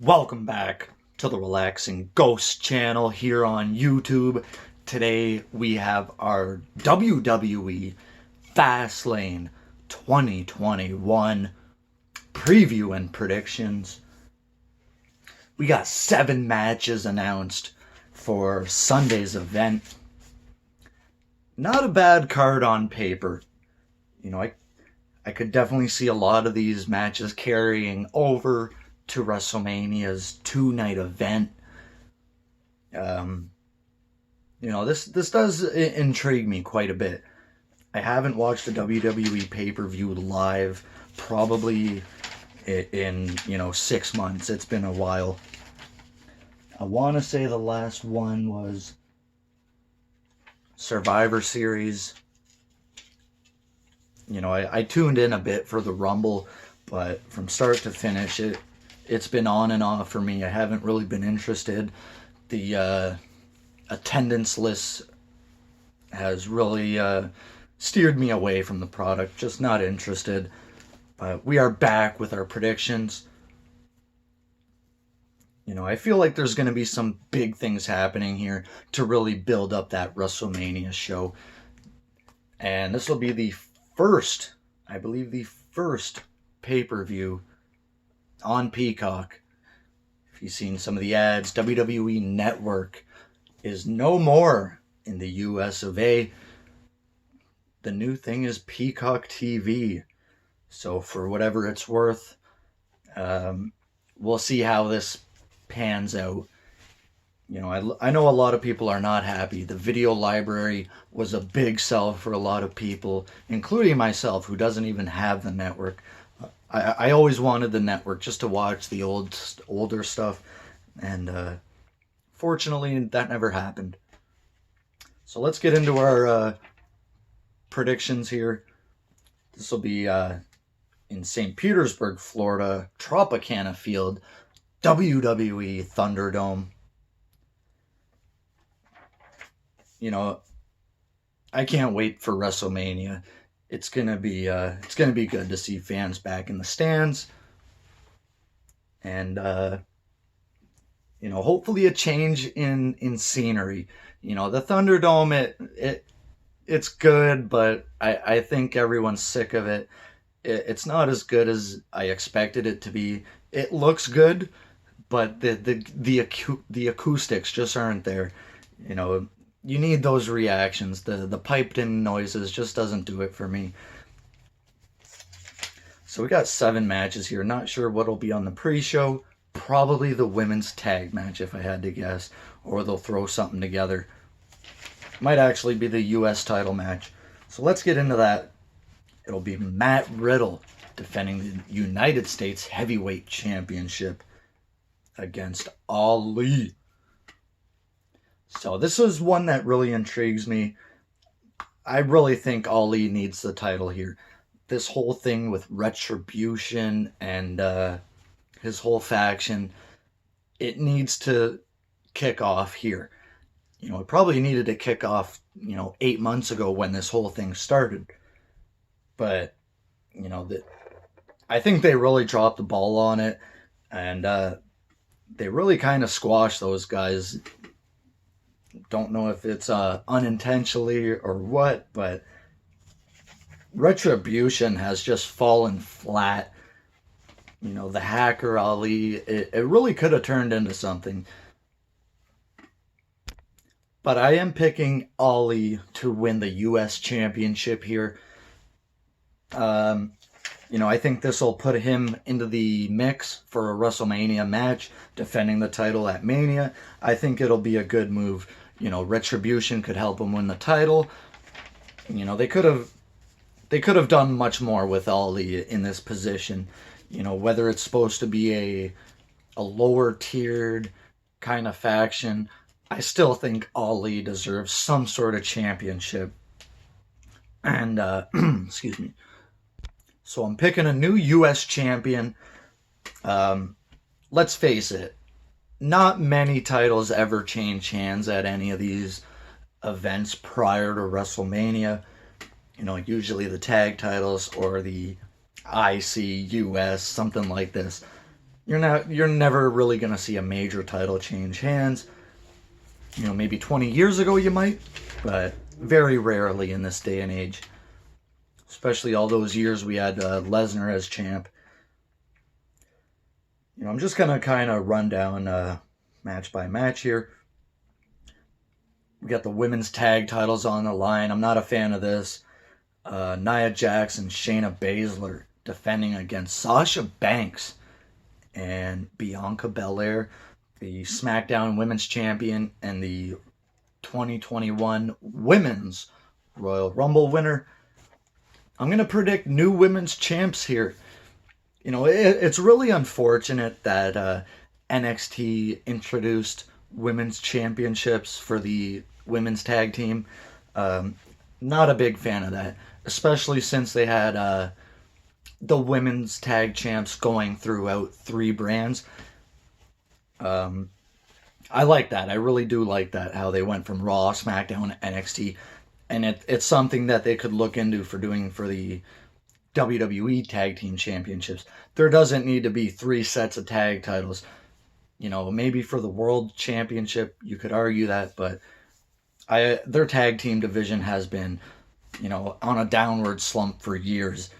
Welcome back to the Relaxing Ghost channel here on YouTube. Today we have our WWE FastLane 2021 preview and predictions. We got 7 matches announced for Sunday's event. Not a bad card on paper. I could definitely see a lot of these matches carrying over to WrestleMania's 2-night event. This does intrigue me quite a bit. I haven't watched a WWE pay-per-view live probably in 6 months. It's been a while. I want to say the last one was Survivor Series. I tuned in a bit for the Rumble, but from start to finish, it's been on and off for me. I haven't really been interested. The attendance list has really steered me away from the product. Just not interested. But we are back with our predictions. I feel like there's going to be some big things happening here to really build up that WrestleMania show. And this will be the first pay-per-view on Peacock. If you've seen some of the ads, WWE Network is no more in the US of A. The new thing is Peacock TV. So for whatever it's worth, we'll see how this pans out. I know a lot of people are not happy. The video library was a big sell for a lot of people, including myself, who doesn't even have the network. I always wanted the network just to watch the older stuff, and fortunately that never happened. So let's get into our predictions here. This will be in St. Petersburg, Florida, Tropicana Field, WWE Thunderdome. I can't wait for WrestleMania. It's gonna be good to see fans back in the stands, and hopefully a change in scenery. The Thunderdome, it's good, but I think everyone's sick of it. It's not as good as I expected it to be. It looks good, but the acoustics just aren't there. You need those reactions. The piped in noises just doesn't do it for me. So we got 7 matches here. Not sure what'll be on the pre-show. Probably the women's tag match, if I had to guess. Or they'll throw something together. Might actually be the US title match. So let's get into that. It'll be Matt Riddle defending the United States Heavyweight Championship against Ali. So this is one that really intrigues me. I really think Ali needs the title here. This whole thing with Retribution and his whole faction, it needs to kick off here. It probably needed to kick off, 8 months ago when this whole thing started. But, I think they really dropped the ball on it, and they really kind of squashed those guys. Don't know if it's unintentionally or what, but Retribution has just fallen flat. The hacker Ali, it really could have turned into something. But I am picking Ali to win the US Championship here. I think this will put him into the mix for a WrestleMania match, defending the title at Mania. I think it'll be a good move. Retribution could help him win the title. They could have done much more with Ali in this position. Whether it's supposed to be a lower tiered kind of faction, I still think Ali deserves some sort of championship. And excuse me. So I'm picking a new US champion. Let's face it, not many titles ever change hands at any of these events prior to WrestleMania. Usually the tag titles or the IC, US, something like this. you're never really gonna see a major title change hands. Maybe 20 years ago you might, but very rarely in this day and age. Especially all those years we had Lesnar as champ. I'm just gonna kind of run down match by match here. We got the women's tag titles on the line. I'm not a fan of this. Nia Jax and Shayna Baszler defending against Sasha Banks and Bianca Belair, the SmackDown Women's Champion and the 2021 Women's Royal Rumble winner. I'm going to predict new women's champs here. It's really unfortunate that NXT introduced women's championships for the women's tag team. Not a big fan of that, especially since they had the women's tag champs going throughout 3 brands. I like that. I really do like that, how they went from Raw, SmackDown, NXT. And it's something that they could look into for doing for the WWE Tag Team Championships. There doesn't need to be 3 sets of tag titles. Maybe for the World Championship, you could argue that, but their tag team division has been, on a downward slump for years.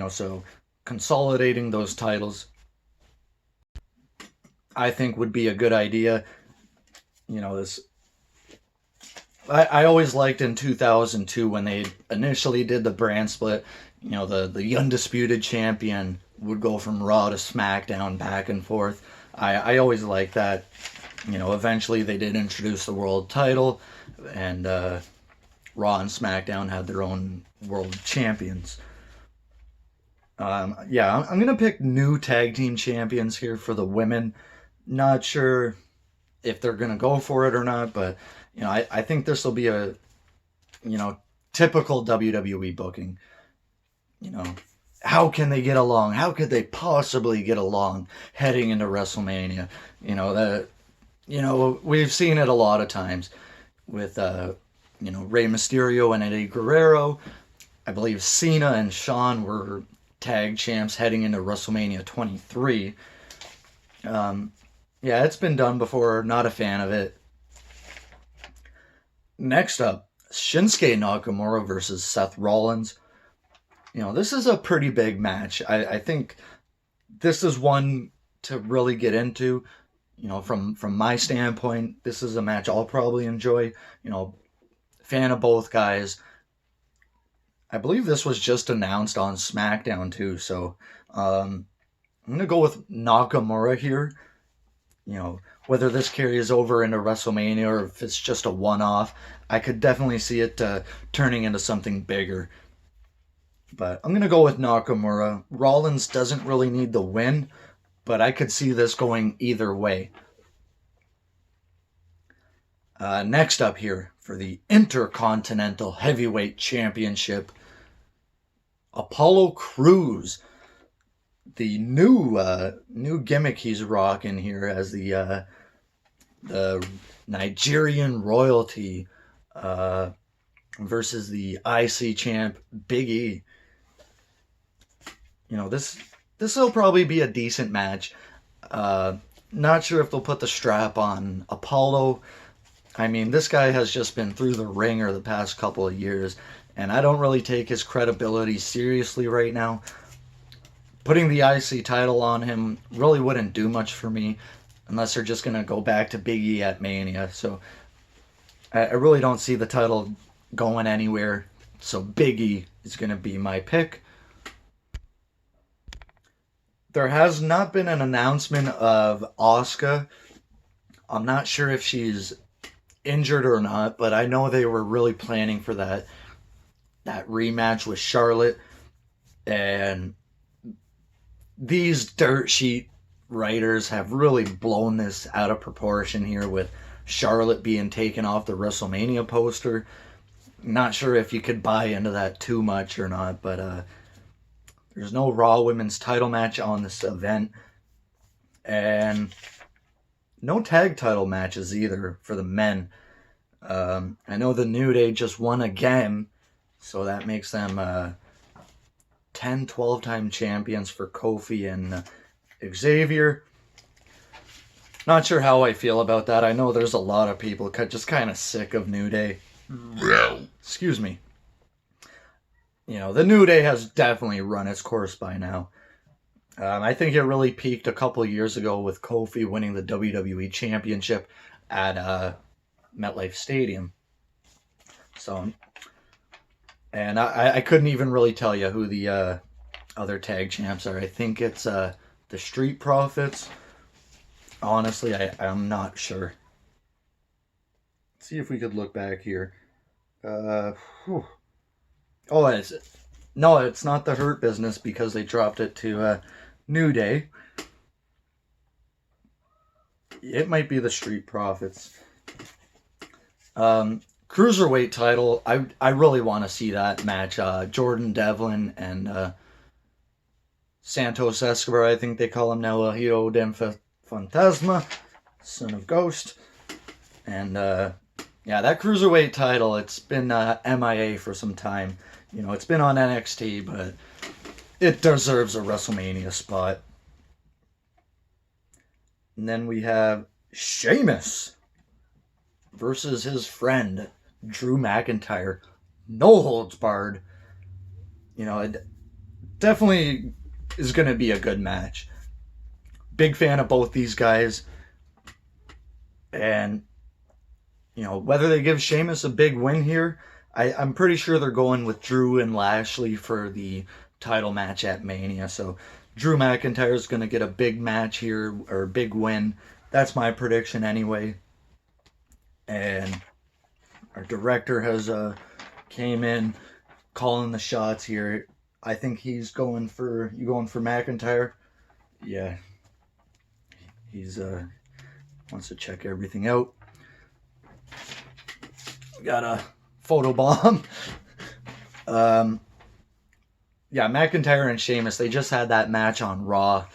So consolidating those titles, I think, would be a good idea. I always liked in 2002 when they initially did the brand split. The undisputed champion would go from Raw to SmackDown back and forth. I always liked that. Eventually they did introduce the world title, and Raw and SmackDown had their own world champions. I'm going to pick new tag team champions here for the women. Not sure if they're going to go for it or not, but, I think this will be a, typical WWE booking. How can they get along? How could they possibly get along heading into WrestleMania? We've seen it a lot of times with, Rey Mysterio and Eddie Guerrero. I believe Cena and Shawn were tag champs heading into WrestleMania 23. It's been done before. Not a fan of it. Next up, Shinsuke Nakamura versus Seth Rollins. This is a pretty big match. I think this is one to really get into. From my standpoint, this is a match I'll probably enjoy. Fan of both guys. I believe this was just announced on SmackDown too, so I'm going to go with Nakamura here. Whether this carries over into WrestleMania or if it's just a one-off, I could definitely see it turning into something bigger. But I'm going to go with Nakamura. Rollins doesn't really need the win, but I could see this going either way. Next up here for the Intercontinental Heavyweight Championship, Apollo Crews. The new gimmick he's rocking here as the Nigerian royalty versus the IC champ Big E. This will probably be a decent match. Not sure if they'll put the strap on Apollo. I mean, this guy has just been through the ringer the past couple of years, and I don't really take his credibility seriously right now. Putting the IC title on him really wouldn't do much for me unless they're just going to go back to Big E at Mania. So I really don't see the title going anywhere. So Big E is going to be my pick. There has not been an announcement of Asuka. I'm not sure if she's injured or not, but I know they were really planning for that rematch with Charlotte. And these dirt sheet writers have really blown this out of proportion here with Charlotte being taken off the WrestleMania poster. Not sure if you could buy into that too much or not, but there's no Raw Women's title match on this event. And no tag title matches either for the men. I know the New Day just won again, so that makes them 10, 12-time champions for Kofi and Xavier. Not sure how I feel about that. I know there's a lot of people just kind of sick of New Day. Excuse me. You know, the New Day has definitely run its course by now. I think it really peaked a couple of years ago with Kofi winning the WWE Championship at MetLife Stadium. So, and I couldn't even really tell you who the other tag champs are. I think it's the Street Profits. Honestly, I'm not sure. Let's see if we could look back here. Oh, it's not the Hurt Business because they dropped it to New Day. It might be the Street Profits. Cruiserweight title. I really want to see that match. Jordan Devlin and Santos Escobar. I think they call him now. Hijo del Fantasma, Son of Ghost, and yeah, that Cruiserweight title. It's been MIA for some time. You know, it's been on NXT, but it deserves a WrestleMania spot. And then we have Sheamus versus his friend Drew McIntyre. No holds barred. You know, it definitely is going to be a good match. Big fan of both these guys. And, you know, whether they give Sheamus a big win here, I'm pretty sure they're going with Drew and Lashley for the title match at Mania. So Drew McIntyre is going to get a big match here, or a big win. That's my prediction anyway. And our director has came in calling the shots here. I think he's going for McIntyre. Yeah. He's wants to check everything out. We got a photo bomb. Yeah, McIntyre and Sheamus, they just had that match on Raw.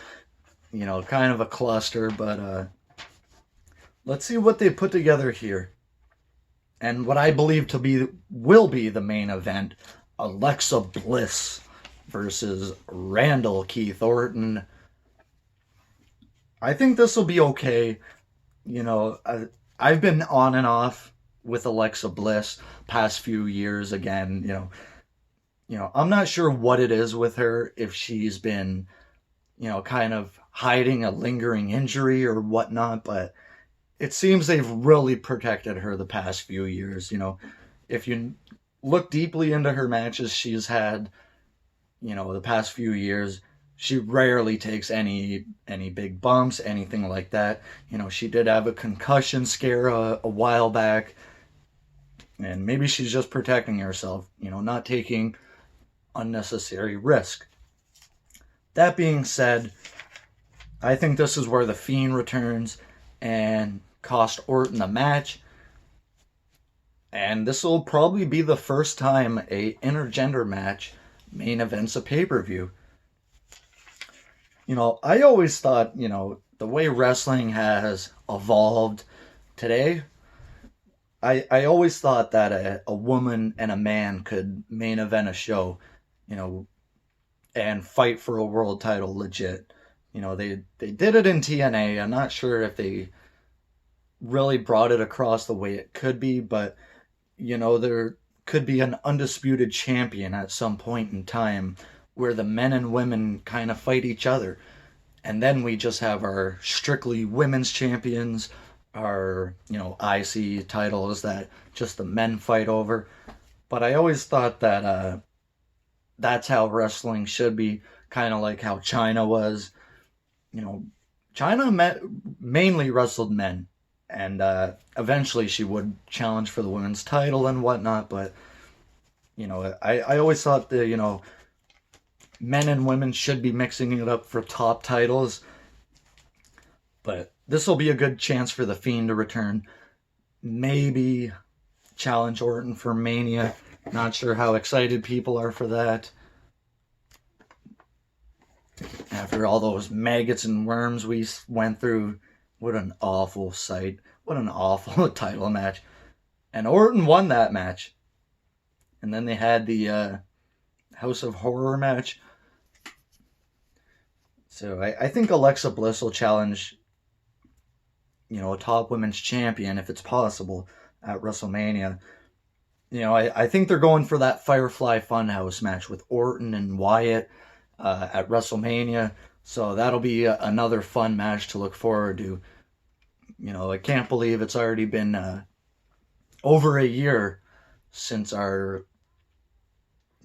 You know, kind of a cluster, but let's see what they put together here. And what I believe will be the main event, Alexa Bliss versus Randall Keith Orton. I think this will be okay. You know, I've been on and off with Alexa Bliss past few years. Again, you know, I'm not sure what it is with her, if she's been, you know, kind of hiding a lingering injury or whatnot, but it seems they've really protected her the past few years. You know, if you look deeply into her matches she's had, you know, the past few years, she rarely takes any big bumps, anything like that. You know, she did have a concussion scare a while back, and maybe she's just protecting herself, you know, not taking unnecessary risk. That being said, I think this is where The Fiend returns and cost Orton a match. And this will probably be the first time a intergender match main events a pay-per-view. You know, I always thought, you know, the way wrestling has evolved today, I always thought that a woman and a man could main event a show, you know, and fight for a world title legit. You know, they did it in TNA. I'm not sure if they really brought it across the way it could be, but, you know, there could be an undisputed champion at some point in time where the men and women kind of fight each other. And then we just have our strictly women's champions, our, you know, IC titles that just the men fight over. But I always thought that that's how wrestling should be, kind of like how China was. You know, China mainly wrestled men, and eventually she would challenge for the women's title and whatnot, but, you know, I always thought that, you know, men and women should be mixing it up for top titles. But this will be a good chance for The Fiend to return. Maybe challenge Orton for Mania. Not sure how excited people are for that. After all those maggots and worms we went through, what an awful sight. What an awful title match. And Orton won that match. And then they had the House of Horror match. So I think Alexa Bliss will challenge, a top women's champion if it's possible at WrestleMania. I think they're going for that Firefly Funhouse match with Orton and Wyatt at WrestleMania. So that'll be another fun match to look forward to. I can't believe it's already been over a year since our,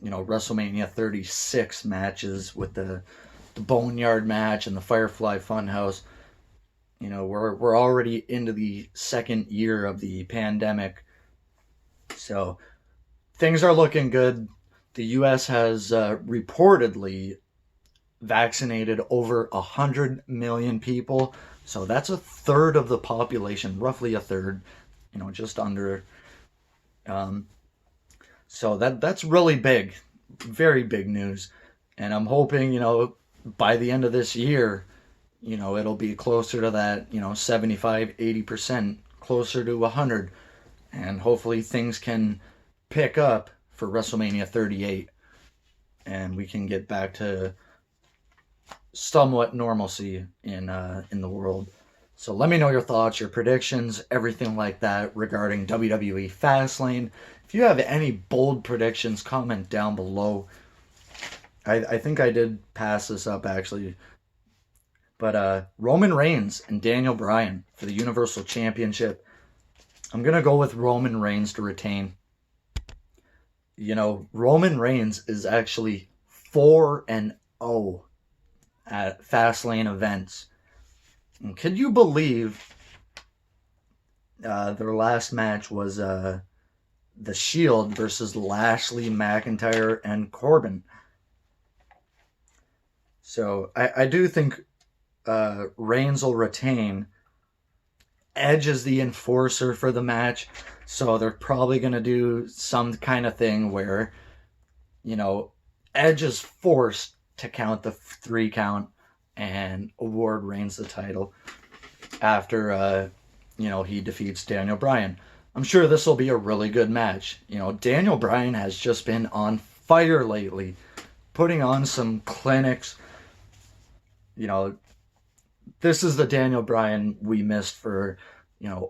WrestleMania 36 matches with the Boneyard match and the Firefly Funhouse. We're already into the second year of the pandemic. So things are looking good. The U.S. has reportedly vaccinated over 100 million people. So that's a third of the population, roughly a third, just under. Um, so that's really big, very big news. And I'm hoping, by the end of this year, it'll be closer to that, 75, 80%, closer to 100. And hopefully things can pick up for WrestleMania 38 and we can get back to somewhat normalcy in the world. So let me know your thoughts, your predictions, everything like that regarding WWE FastLane. If you have any bold predictions, comment down below. I think I did pass this up actually. But Roman Reigns and Daniel Bryan for the Universal Championship. I'm going to go with Roman Reigns to retain. Roman Reigns is actually 4-0 at Fastlane events. And could you believe their last match was The Shield versus Lashley, McIntyre, and Corbin? So I do think Reigns will retain. Edge is the enforcer for the match, so they're probably going to do some kind of thing where, Edge is forced to count the 3 count and award Reigns the title after, he defeats Daniel Bryan. I'm sure this will be a really good match. Daniel Bryan has just been on fire lately, putting on some clinics. This is the Daniel Bryan we missed for,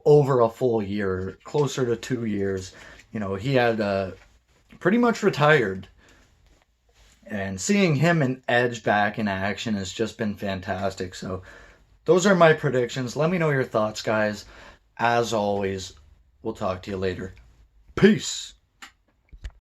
over a full year, closer to 2 years. He had pretty much retired. And seeing him and Edge back in action has just been fantastic. So those are my predictions. Let me know your thoughts, guys. As always, we'll talk to you later. Peace.